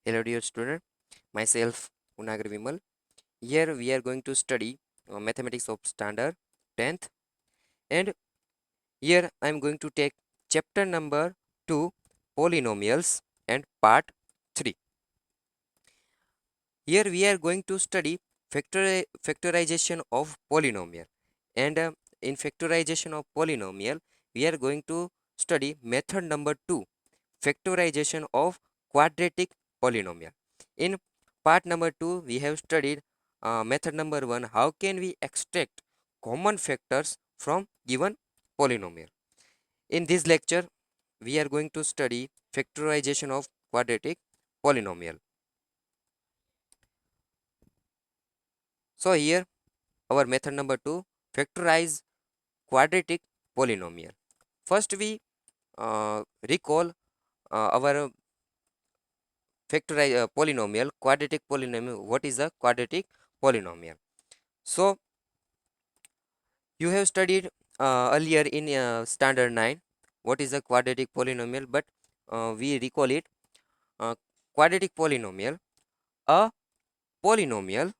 Hello dear student, myself Unagar Vimal. Here we are going to study mathematics of standard 10th, and here I am going to take chapter number 2, polynomials, and part 3. Here we are going to study factorization of polynomial, and in factorization of polynomial we are going to study method number 2, factorization of quadratic polynomial. In part number 2, we have studied method number 1, how can we extract common factors from given polynomial. In this lecture, we are going to study factorization of quadratic polynomial. So here, our method number 2, factorize quadratic polynomial. First, we recall our factorize polynomial, quadratic polynomial. What is a quadratic polynomial? So you have studied earlier in standard 9 what is a quadratic polynomial, but we recall it. uh, Quadratic polynomial, a polynomial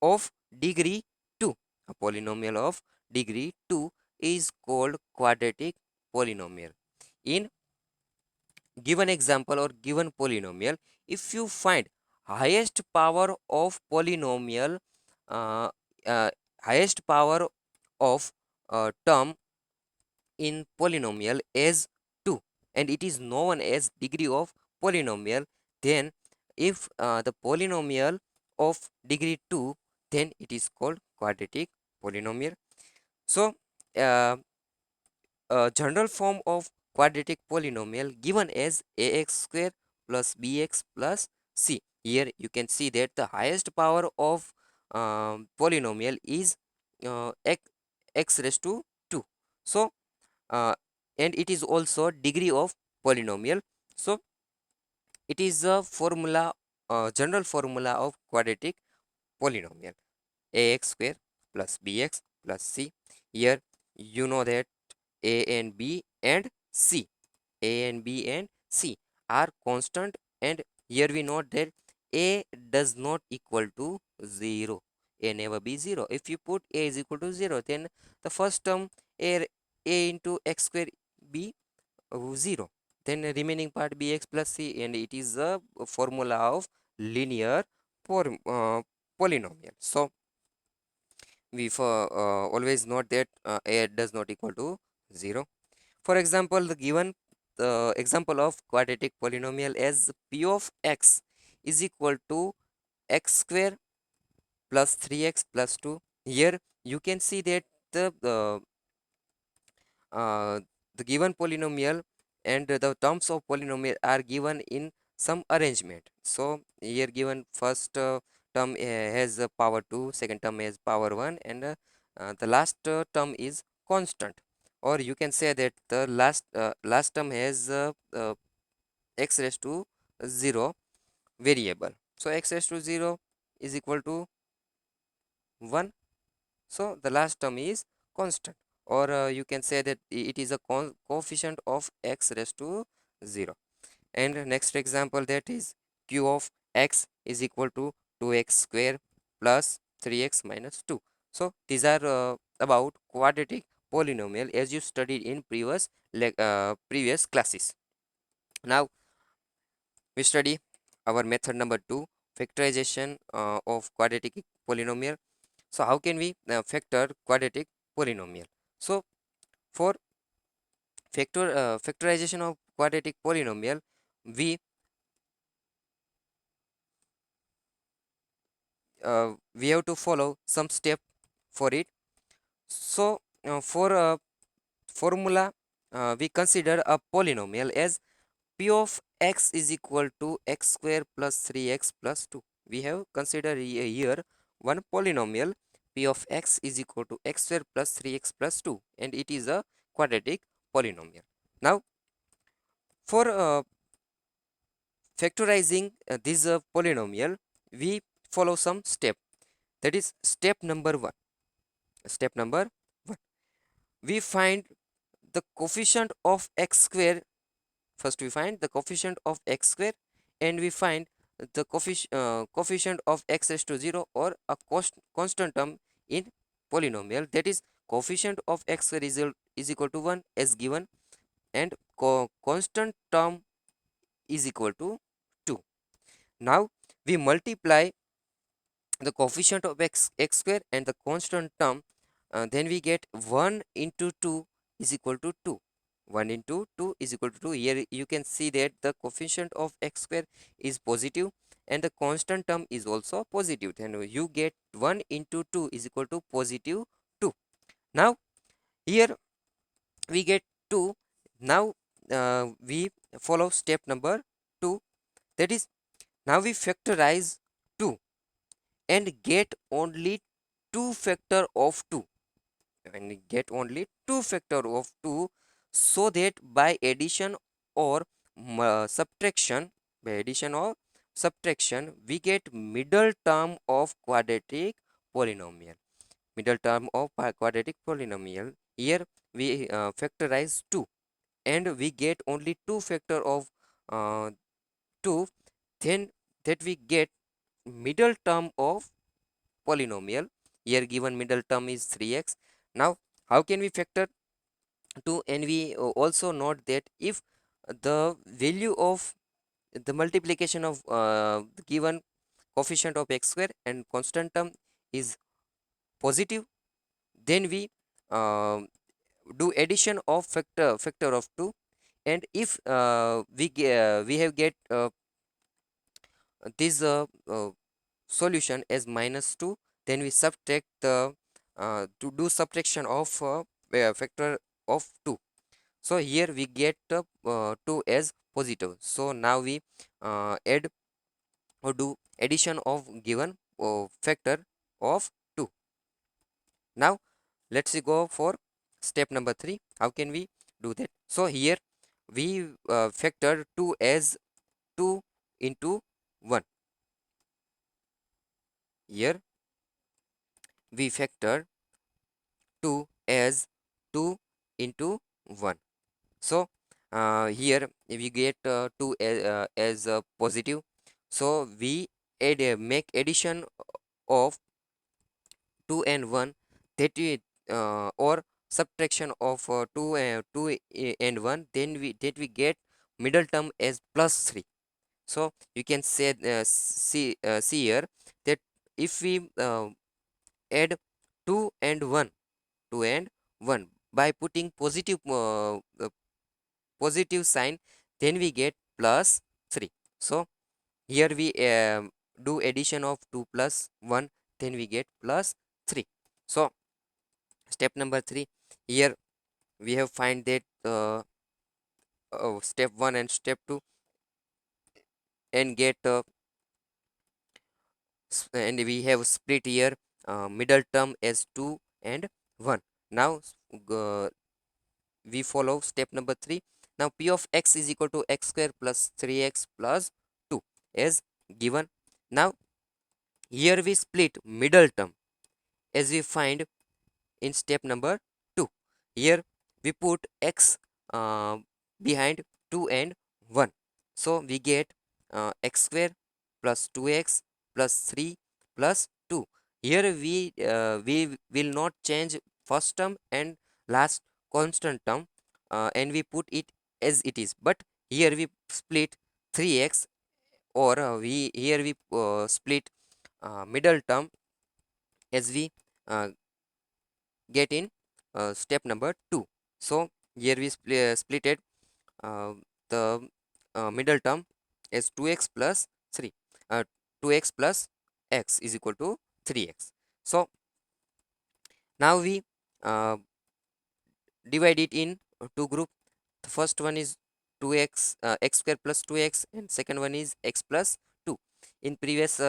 of degree 2, a polynomial of degree 2 is called quadratic polynomial. In given example or given polynomial, if you find highest power of polynomial, uh, uh, highest power of term in polynomial as 2, and it is known as degree of polynomial, then if the polynomial of degree 2, then it is called quadratic polynomial. So uh, a general form of quadratic polynomial given as ax square plus bx plus c. Here you can see that the highest power of polynomial is x raised to 2. So uh, and it is also degree of polynomial. So it is a formula, general formula of quadratic polynomial, ax square plus bx plus c. Here you know that a and b and c, a and b and c are constant, and here we note that a does not equal to 0. A never be 0. If you put a is equal to 0, then the first term a into x square be 0, then the remaining part bx plus c, and it is a formula of linear polynomial. So we always note that a does not equal to 0. For example, the given example of quadratic polynomial as p of x is equal to x square plus 3x plus 2. Here you can see that uh, the given polynomial and the terms of polynomial are given in some arrangement. So here given first term has power 2, second term has power 1, and the last term is constant, or you can say that the last term has x raised to 0 variable. So x raised to 0 is equal to 1, so the last term is constant, or you can say that it is a coefficient of x raised to 0. And next example, that is q of x is equal to 2x square plus 3x minus 2. So these are about quadratic polynomial as you studied in previous classes. Now we study our method number 2, factorization of quadratic polynomial. So how can we factor quadratic polynomial? So for factorization of quadratic polynomial, we we have to follow some step for it. So for formula, we consider a polynomial as p of x is equal to x square plus 3x plus 2. We have considered here one polynomial, p of x is equal to x square plus 3x plus 2, and it is a quadratic polynomial. Now for factorizing this polynomial, we follow some step. That is step number 1. Step number 1. We find the coefficient of x square. First we find the coefficient of x square, and we find the coefficient of x raised to 0 or a constant term in polynomial, that is coefficient of x is equal to 1 as given, and constant term is equal to 2. Now we multiply the coefficient of x square and the constant term, then we get 1 into 2 is equal to 2. 1 into 2 is equal to 2. Here you can see that the coefficient of x square is positive and the constant term is also positive. Then you get 1 into 2 is equal to positive 2. Now here we get 2. Now we follow step number 2, that is now we factorize 2 and get only 2 factor of 2, and get only 2 factor of 2, so that by addition or subtraction, we get middle term of quadratic polynomial. Here we factorize 2 and we get only 2 factor of 2, then that we get middle term of polynomial. Here given middle term is 3x. Now how can we factor 2? And we also note that if the value of the multiplication of the given coefficient of x square and constant term is positive, then we do addition of factor of 2. And if we have get this solution as -2, then we subtract the to do subtraction of factor of 2. So here we get 2 as positive. So now we add or do addition of given factor of 2. Now let's go for step number 3. How can we do that? So here we factor 2 as 2 into 1. Here we factor 2 as 2 into 1. So here we get 2 as positive. So we make addition of 2 and 1, that we or subtraction of 2 and 1, then we get middle term as +3. So you can say see here that if we add 2 and 1, 2 and 1 by putting positive sign, then we get +3. So here we do addition of 2 plus 1, then we get +3. So step number 3, here we have find that step 1 and step 2 and get and we have split here middle term as 2 and 1. Now uh, we follow step number 3. Now p of x is equal to x square plus 3x plus 2 as given. Now here we split middle term as we find in step number 2. Here we put x behind 2 and 1. So we get x square plus 2x plus 3 plus 2. Here we will not change first term and last constant term, and we put it as it is. But here we split 3x, or we here we split middle term as we uh, get in step number 2. So here we splitted uh, the middle term as 2x plus 3, uh, 2x plus x is equal to 3x. So now we uh, divide it in two group. The first one is 2x x square plus 2x, and second one is x plus 2. In previous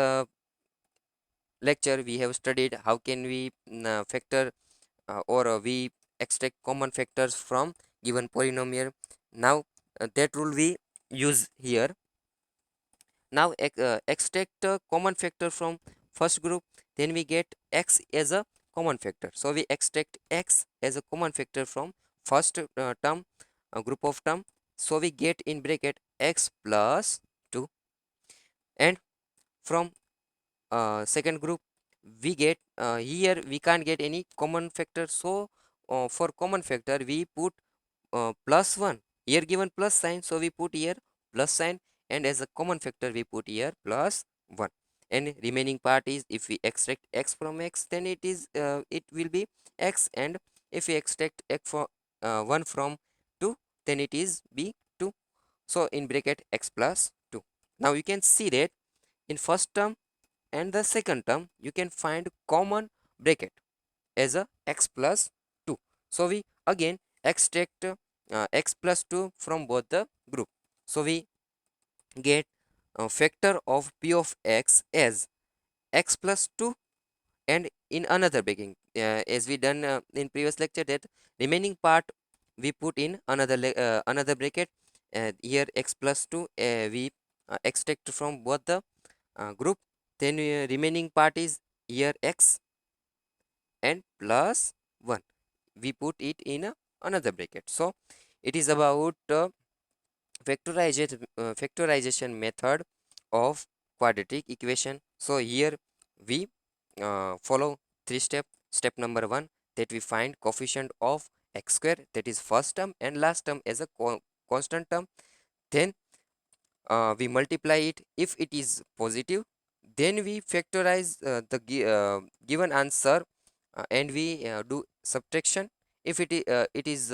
lecture we have studied how can we factor or we extract common factors from given polynomial. Now that rule we use here. Now extract a common factor from first group, then we get x as a common factor. So we extract x as a common factor from first term, group of term. So we get in bracket x plus 2. And from second group we get here we can't get any common factor, so for common factor we put plus 1, here given plus sign, so we put here plus sign, and as a common factor we put here plus 1. And remaining part is, if we extract x from x, then it will be x, and if we extract x for 1 from 2, then it is be 2. So in bracket x plus 2. Now you can see that in first term and the second term you can find common bracket as a x plus 2. So we again extract x plus 2 from both the group. So we get a factor of p of x as x plus 2, and in another bracket, as we done in previous lecture, that remaining part we put in another bracket. Here x plus 2 we extract from both the group, then remaining part is here x and plus 1, we put it in another bracket. So it is about factorization method of quadratic equation. So here we follow three step. Step number 1, that we find coefficient of x square, that is first term, and last term as a constant term. Then we multiply it. If it is positive, then we factorize given answer, and we do subtraction. If it is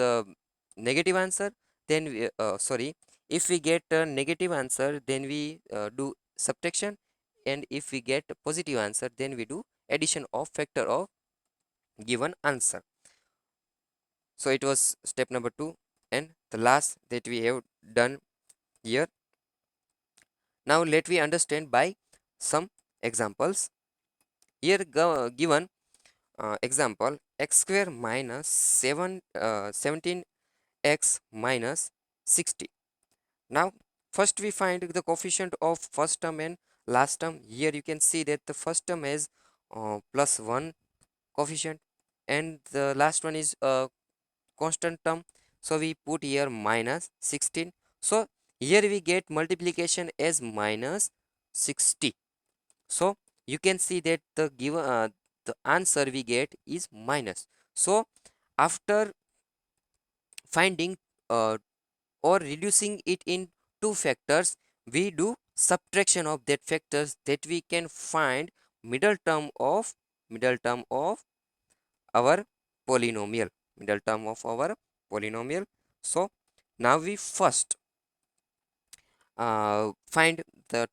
negative answer, then sorry, if we get a negative answer, then we do subtraction, and if we get a positive answer, then we do addition of factor of given answer. So it was step number 2, and the last that we have done here. Now let we understand by some examples. Here given example, x square minus 17x minus 60. Now first we find the coefficient of first term and last term. Here you can see that the first term has plus 1 coefficient, and the last one is constant term, so we put here minus 16. So here we get multiplication as minus 60. So you can see that the answer we get is minus. So after finding or reducing it in two factors, we do subtraction of that factors, that we can find middle term of middle term of our polynomial middle term of our polynomial. So now we first find the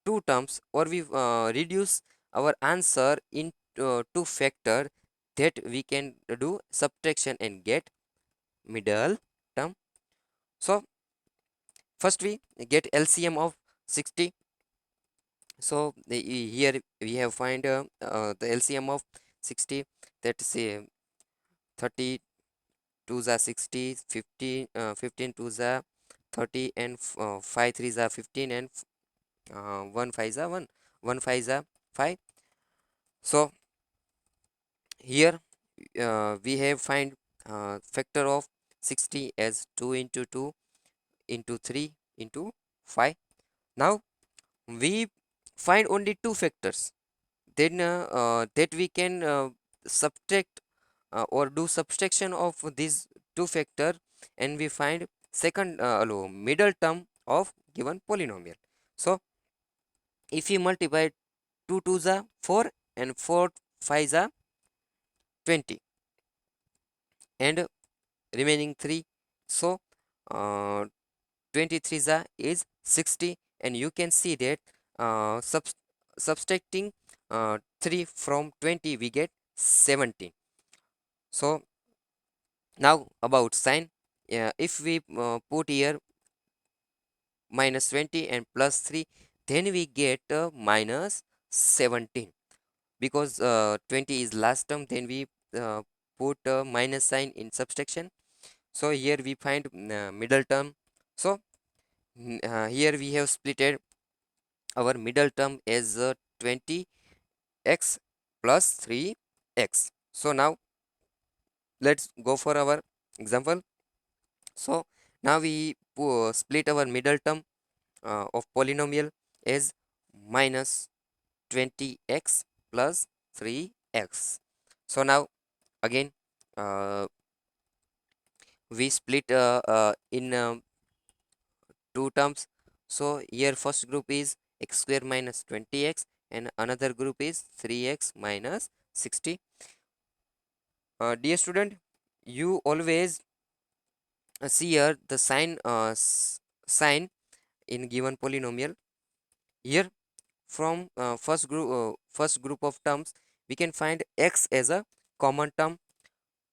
two terms, or we reduce our answer in two factor, that we can do subtraction and get middle term. So first we get LCM of 60. So here we have find the LCM of 60, that say 30 2s are 60, 15 15 2s are 30, and 5 3s are 15, and 1 5s are 1, 1 5s are 5. So here we have find factor of 60 as 2 into 2 into 3 into 5. Now we find only two factors, then that we can subtract or do subtraction of these two factor, and we find second middle term of given polynomial. So if you multiply 2 2s are 4, and 4 5s are 20, and remaining 3, so 23 is 60, and you can see that subtracting 3 from 20 we get 17. So now about sign, if we put here minus 20 and plus 3, then we get minus 17, because 20 is last term, then we put minus sign in subtraction. So here we find middle term. So here we have splitted our middle term as 20x plus 3x. So now let's go for our example. So now we split our middle term of polynomial as minus 20x plus 3x. So now again we split in two terms. So here first group is x square minus 20x and another group is 3x minus 60. Dear student, you always see here the sign in given polynomial. Here from first group of terms we can find x as a common term,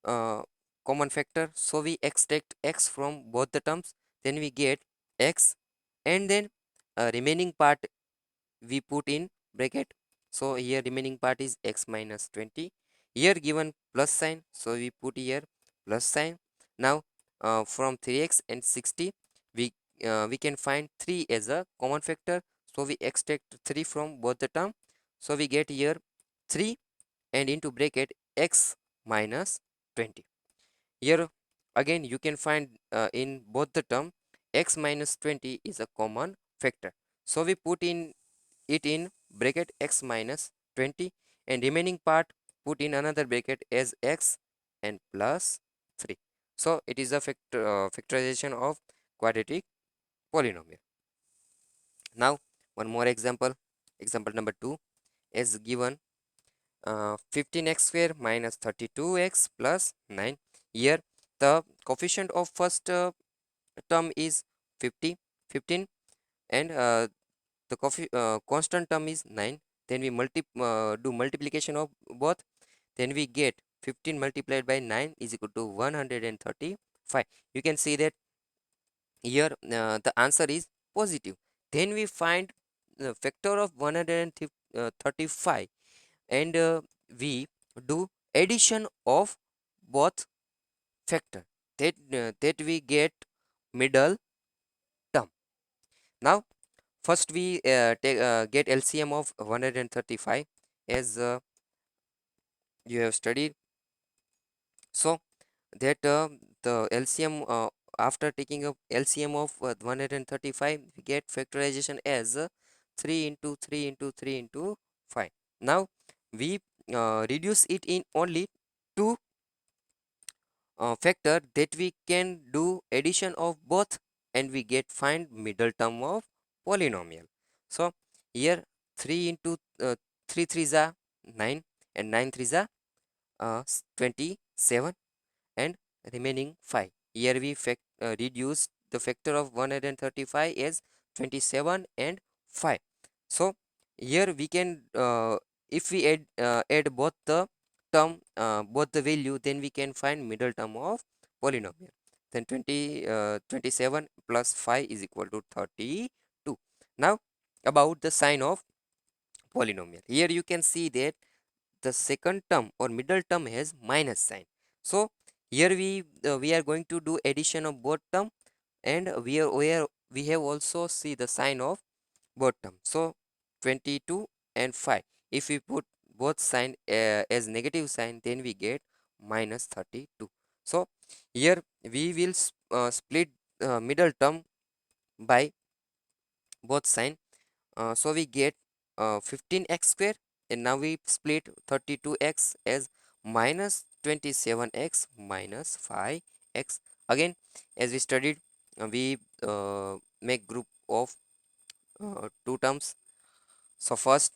uh, common factor. So we extract x from both the terms, then we get x, and then remaining part we put in bracket. So here remaining part is x minus 20. Here given plus sign, so we put here plus sign. Now from 3x and 60 we can find 3 as a common factor, so we extract 3 from both the term. So we get here 3 and into bracket x minus 20. Here again you can find in both the term x minus 20 is a common factor, so we put in it in bracket x minus 20 and remaining part put in another bracket as x and plus 3. So it is a factorization of quadratic polynomial. Now one more example, example number 2 is given 15x square minus 32x plus 9. Here the coefficient of first term is 50 15, and the constant term is 9. Then we do multiplication of both, then we get 15 multiplied by 9 is equal to 135. You can see that here the answer is positive. Then we find the factor of 135 and we do addition of both factor, that we get middle term. Now first we get LCM of 135 as you have studied. So that the LCM after taking up LCM of 135 we get factorization as 3 into 3 into 3 into 5. Now we reduce it in only two factor, that we can do addition of both and we get find middle term of polynomial. So here 3 into 3 3s are 9 and 9 3s are 27 and remaining 5. Here we reduce the factor of 135 as 27 and 5. So here we can if we add both the term both the value, then we can find middle term of polynomial. Then 27 plus 5 is equal to 32. Now about the sign of polynomial, here you can see that the second term or middle term has minus sign. So here we are going to do addition of both term, and we have also see the sign of both term. So 22 and 5, if we put both sign as negative sign, then we get minus 32. So here we will split middle term by both sign. So we get 15x square, and now we split 32x as minus 27x minus 5x. Again as we studied, we make group of two terms. So first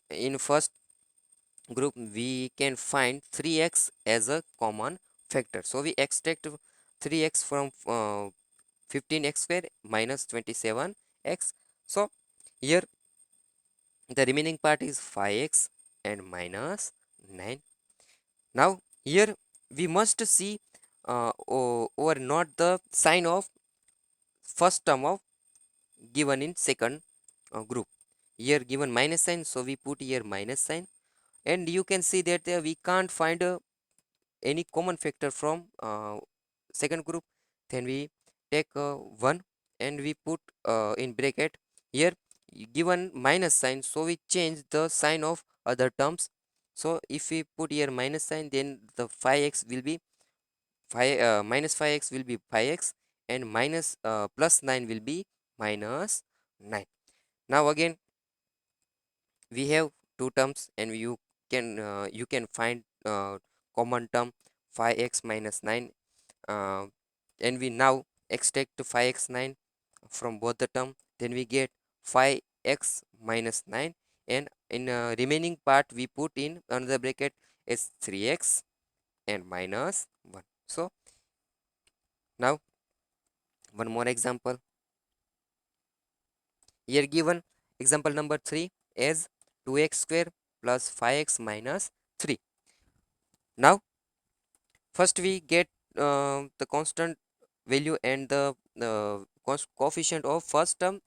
group we can find 3x as a common factor, so we extract 3x from 15x square minus 27x. So here the remaining part is 5x and minus 9. Now here we must see over not the sign of first term of given in second group. Here given minus sign, so we put here minus sign, and you can see that we can't find any common factor from second group. Then we take 1 and we put in bracket. Here given minus sign, so we change the sign of other terms. So if we put here minus sign, then the 5x will be 5 minus 5x will be 5x, and minus plus 9 will be minus 9. Now again we have two terms, and you can find common term 5x minus 9, uh, and we now extract 5x 9 from both the term, then we get 5x minus 9, and in remaining part we put in another bracket is 3x and minus 1. So now one more example here given. Example number 3 is 2x square plus 5x minus 3. Now first we get the constant value and the coefficient of first term.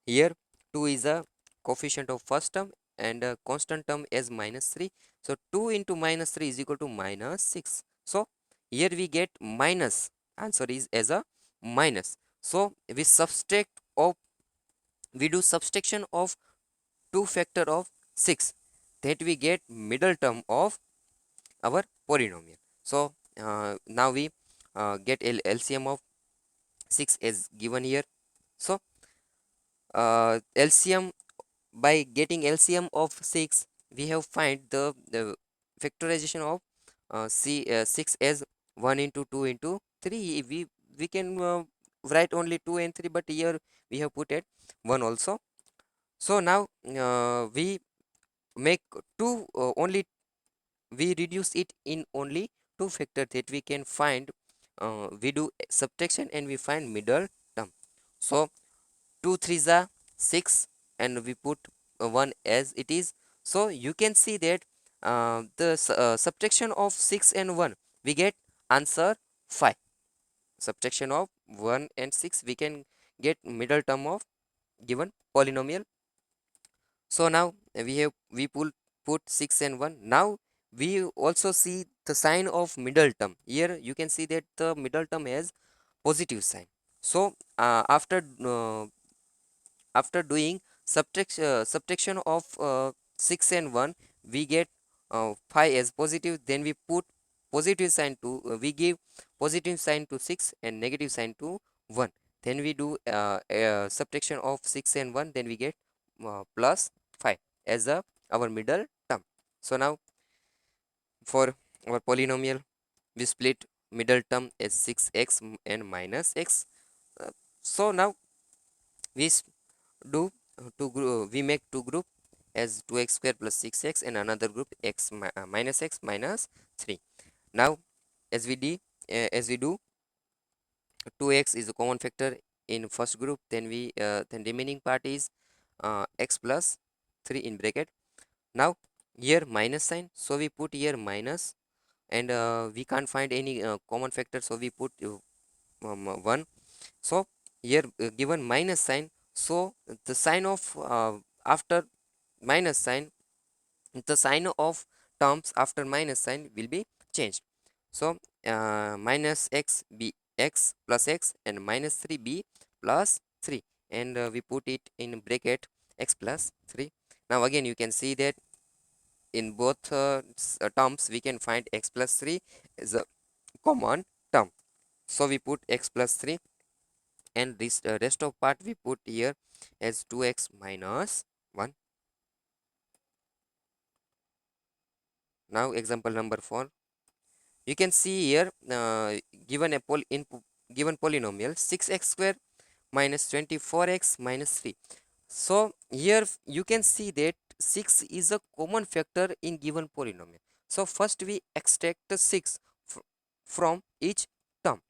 Here 2 is a coefficient of first term, and a constant term is minus 3. So 2 into minus 3 is equal to minus 6. So here we get minus, answer is as a minus. So we do subtraction of 2 factor of 6, that we get middle term of our polynomial. So now we get LCM of 6 is given here. So LCM, by getting LCM of 6, we have find the factorization of 6 as 1 into 2 into 3. We can write only 2 and 3, but here we have put it 1 also. So now we make 2 only, we reduce it in only 2 factor, that we can find, we do subtraction and we find middle term. So 2 3s are 6, and we put 1 as it is. So you can see that subtraction of 6 and 1, we get answer 5. Subtraction of 1 and 6, we can get middle term of given polynomial. So now we put 6 and 1. Now we also see the sign of middle term. Here you can see that the middle term has positive sign. So after doing subtraction of 6 and 1, we get 5 as positive. Then we put positive sign to we give positive sign to 6 and negative sign to 1. Then we do subtraction of 6 and 1, then we get plus 5 as our middle term. So now for our polynomial, we split middle term as 6x and minus x. So now we do we make two group as 2x square plus 6x, and another group minus x minus 3. Now as we do, 2x is a common factor in first group, then then remaining part is x plus 3 in bracket. Now here minus sign, so we put here minus, and we can't find any common factor, so we put 1. So here given minus sign, so the sign of after minus sign, the sign of terms after minus sign will be changed. So minus x be x plus x, and minus 3 be plus 3, and we put it in bracket x plus 3. Now again you can see that in both terms we can find x plus 3 is a common term. So we put x plus 3, and this rest of part we put here as 2x minus 1. Now example number 4, you can see here given a given polynomial 6x square minus 24x minus 3. So here you can see that 6 is a common factor in given polynomial. So first we extract the 6 from each term.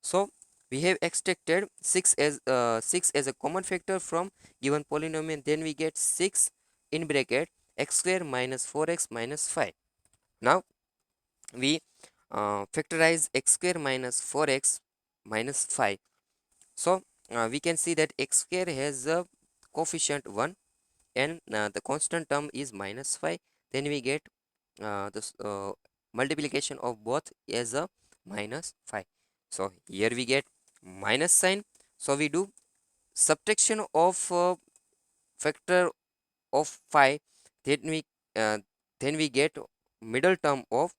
So we have extracted 6 as a common factor from given polynomial. Then we get 6 in bracket x square minus 4x minus 5. Now we factorize x square minus 4x minus 5. So we can see that x square has a coefficient 1, and the constant term is minus 5. Then we get this multiplication of both as a minus 5. So here we get minus sign. So we do subtraction of factor of 5. Then uh, we get middle term of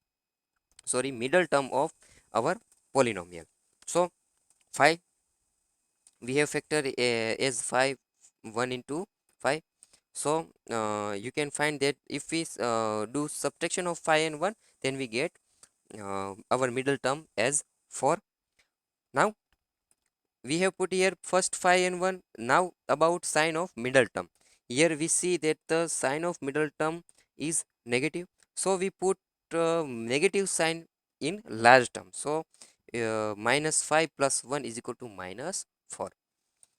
middle term of our polynomial. So 5 we have factor as 5 1 into 5. So you can find that if we do subtraction of 5 and 1, then we get our middle term as 4. Now we have put here first 5 and 1. Now about sign of middle term. Here we see that the sign of middle term is negative, so we put negative sign in large term. So minus 5 plus 1 is equal to minus 4.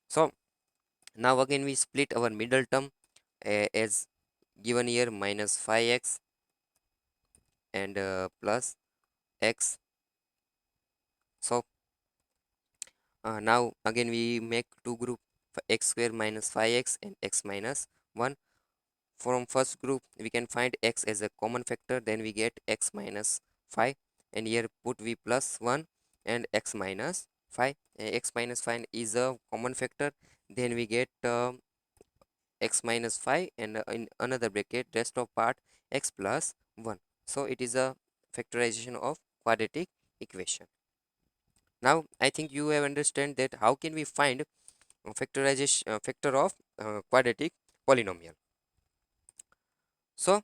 So now again we split our middle term as given here, minus 5x and plus x. So now again we make two group, x square minus 5x and x minus 1. From first group we can find x as a common factor, then we get x minus 5, and here put v plus 1 and x minus 5. X minus 5 is a common factor, then we get x minus 5, and in another bracket rest of part x plus 1. So it is a factorization of quadratic equation. Now I think you have understand that how can we find factorization factor of quadratic polynomial. So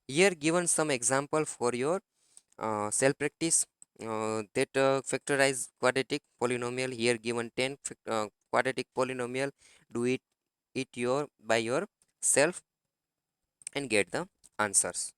here given some example for your self practice, that factorize quadratic polynomial. Here given 10 quadratic polynomial. Do it your by yourself and get the answers.